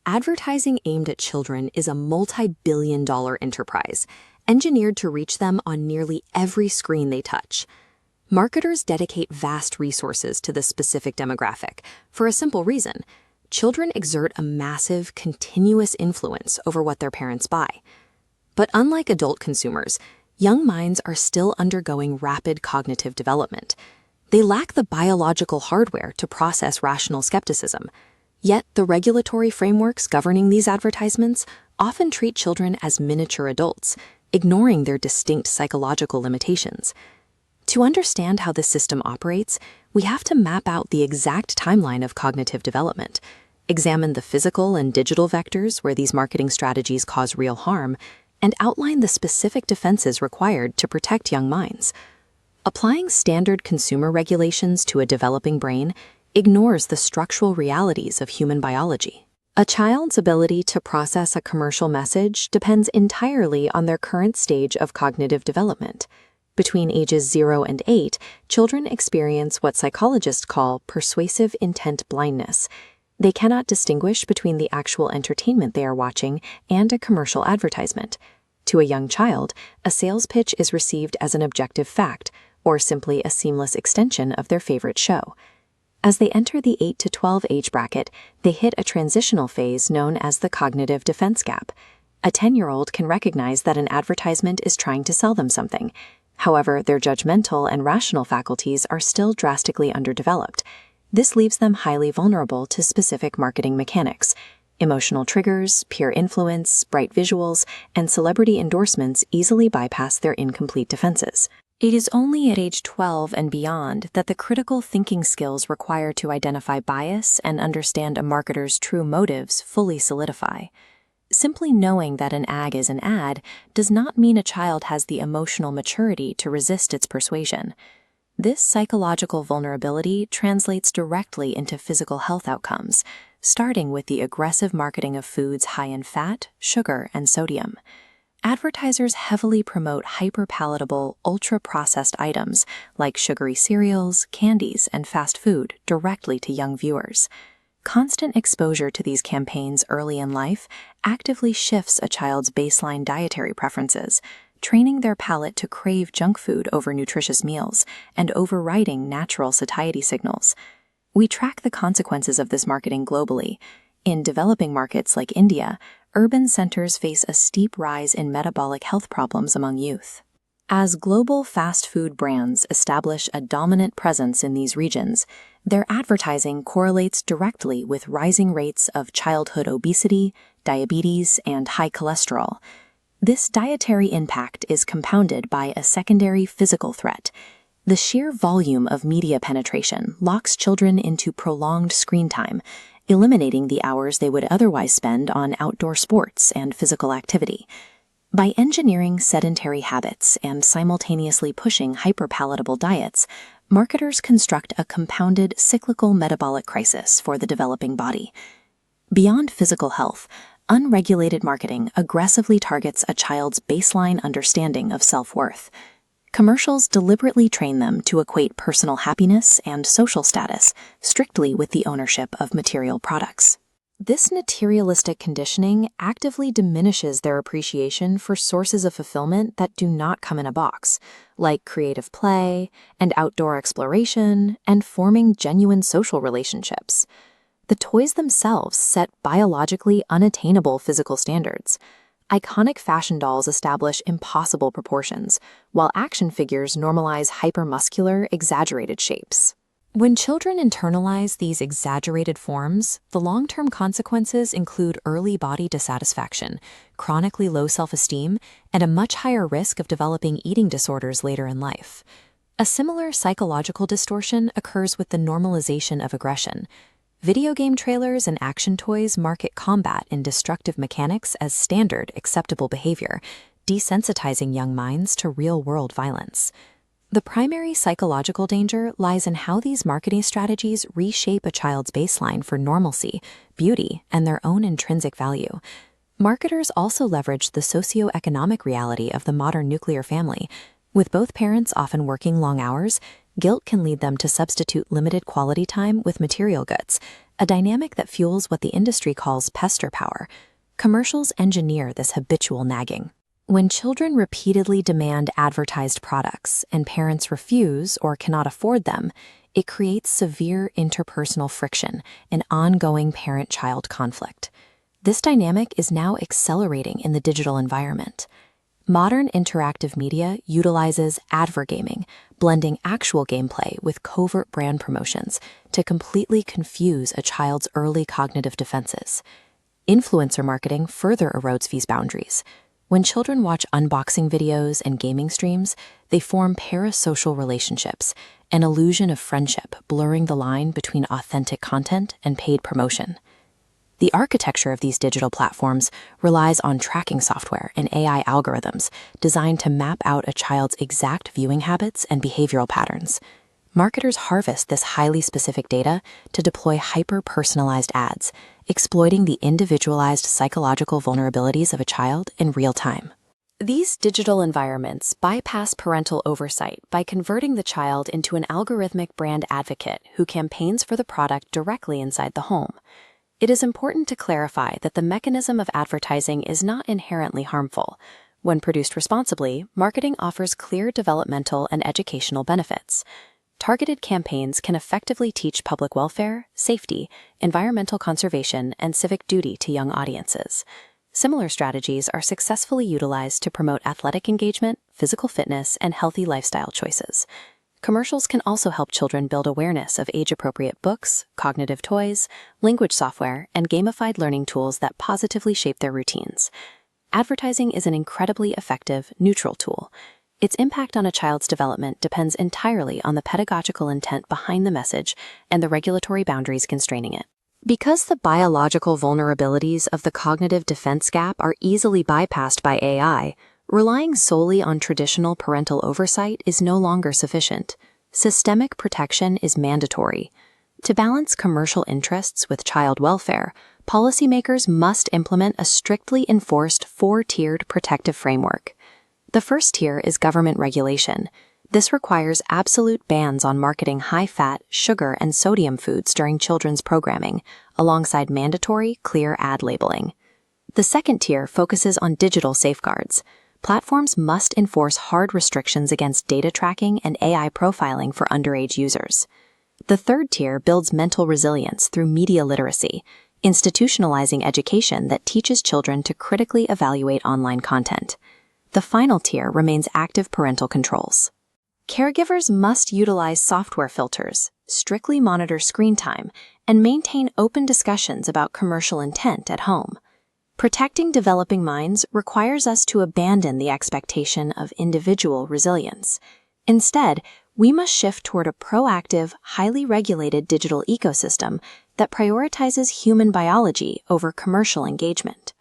Advertising aimed at children is a multi-billion-dollar enterprise, engineered to reach them on nearly every screen they touch. Marketers dedicate vast resources to this specific demographic for a simple reason. Children exert a massive, continuous influence over what their parents buy. But unlike adult consumers, young minds are still undergoing rapid cognitive development. They lack the biological hardware to process rational skepticism. Yet the regulatory frameworks governing these advertisements often treat children as miniature adults, ignoring their distinct psychological limitations. To understand how this system operates, we have to map out the exact timeline of cognitive development, examine the physical and digital vectors where these marketing strategies cause real harm, and outline the specific defenses required to protect young minds. Applying standard consumer regulations to a developing brain ignores the structural realities of human biology. A child's ability to process a commercial message depends entirely on their current stage of cognitive development. Between ages 0 and 8, children experience what psychologists call persuasive intent blindness. They cannot distinguish between the actual entertainment they are watching and a commercial advertisement. To a young child, a sales pitch is received as an objective fact, or simply a seamless extension of their favorite show. As they enter the 8 to 12 age bracket, they hit a transitional phase known as the cognitive defense gap. A 10-year-old can recognize that an advertisement is trying to sell them something. However, their judgmental and rational faculties are still drastically underdeveloped. This leaves them highly vulnerable to specific marketing mechanics. Emotional triggers, peer influence, bright visuals, and celebrity endorsements easily bypass their incomplete defenses. It is only at age 12 and beyond that the critical thinking skills required to identify bias and understand a marketer's true motives fully solidify. Simply knowing that an ad is an ad does not mean a child has the emotional maturity to resist its persuasion. This psychological vulnerability translates directly into physical health outcomes, starting with the aggressive marketing of foods high in fat, sugar, and sodium. Advertisers heavily promote hyper-palatable, ultra-processed items like sugary cereals, candies, and fast food directly to young viewers. Constant exposure to these campaigns early in life actively shifts a child's baseline dietary preferences, training their palate to crave junk food over nutritious meals and overriding natural satiety signals. We track the consequences of this marketing globally. In developing markets like India, urban centers face a steep rise in metabolic health problems among youth. As global fast food brands establish a dominant presence in these regions, their advertising correlates directly with rising rates of childhood obesity, diabetes, and high cholesterol. This dietary impact is compounded by a secondary physical threat. The sheer volume of media penetration locks children into prolonged screen time, eliminating the hours they would otherwise spend on outdoor sports and physical activity. By engineering sedentary habits and simultaneously pushing hyperpalatable diets, marketers construct a compounded cyclical metabolic crisis for the developing body. Beyond physical health, unregulated marketing aggressively targets a child's baseline understanding of self-worth. Commercials deliberately train them to equate personal happiness and social status strictly with the ownership of material products. This materialistic conditioning actively diminishes their appreciation for sources of fulfillment that do not come in a box, like creative play and outdoor exploration and forming genuine social relationships. The toys themselves set biologically unattainable physical standards. Iconic fashion dolls establish impossible proportions, while action figures normalize hypermuscular, exaggerated shapes. When children internalize these exaggerated forms, the long-term consequences include early body dissatisfaction, chronically low self-esteem, and a much higher risk of developing eating disorders later in life. A similar psychological distortion occurs with the normalization of aggression. Video game trailers and action toys market combat and destructive mechanics as standard, acceptable behavior, desensitizing young minds to real-world violence. The primary psychological danger lies in how these marketing strategies reshape a child's baseline for normalcy, beauty, and their own intrinsic value. Marketers also leverage the socioeconomic reality of the modern nuclear family. With both parents often working long hours, guilt can lead them to substitute limited quality time with material goods, a dynamic that fuels what the industry calls pester power. Commercials engineer this habitual nagging. When children repeatedly demand advertised products and parents refuse or cannot afford them, it creates severe interpersonal friction and ongoing parent-child conflict. This dynamic is now accelerating in the digital environment. Modern interactive media utilizes advergaming, blending actual gameplay with covert brand promotions to completely confuse a child's early cognitive defenses. Influencer marketing further erodes these boundaries. When children watch unboxing videos and gaming streams, they form parasocial relationships, an illusion of friendship blurring the line between authentic content and paid promotion. The architecture of these digital platforms relies on tracking software and AI algorithms designed to map out a child's exact viewing habits and behavioral patterns. Marketers harvest this highly specific data to deploy hyper-personalized ads, exploiting the individualized psychological vulnerabilities of a child in real time. These digital environments bypass parental oversight by converting the child into an algorithmic brand advocate who campaigns for the product directly inside the home. It is important to clarify that the mechanism of advertising is not inherently harmful. When produced responsibly, marketing offers clear developmental and educational benefits. Targeted campaigns can effectively teach public welfare, safety, environmental conservation, and civic duty to young audiences. Similar strategies are successfully utilized to promote athletic engagement, physical fitness, and healthy lifestyle choices. Commercials can also help children build awareness of age-appropriate books, cognitive toys, language software, and gamified learning tools that positively shape their routines. Advertising is an incredibly effective, neutral tool. Its impact on a child's development depends entirely on the pedagogical intent behind the message and the regulatory boundaries constraining it. Because the biological vulnerabilities of the cognitive defense gap are easily bypassed by AI, relying solely on traditional parental oversight is no longer sufficient. Systemic protection is mandatory. To balance commercial interests with child welfare, policymakers must implement a strictly enforced four-tiered protective framework. The first tier is government regulation. This requires absolute bans on marketing high-fat, sugar, and sodium foods during children's programming, alongside mandatory, clear ad labeling. The second tier focuses on digital safeguards. Platforms must enforce hard restrictions against data tracking and AI profiling for underage users. The third tier builds mental resilience through media literacy, institutionalizing education that teaches children to critically evaluate online content. The final tier remains active parental controls. Caregivers must utilize software filters, strictly monitor screen time, and maintain open discussions about commercial intent at home. Protecting developing minds requires us to abandon the expectation of individual resilience. Instead, we must shift toward a proactive, highly regulated digital ecosystem that prioritizes human biology over commercial engagement.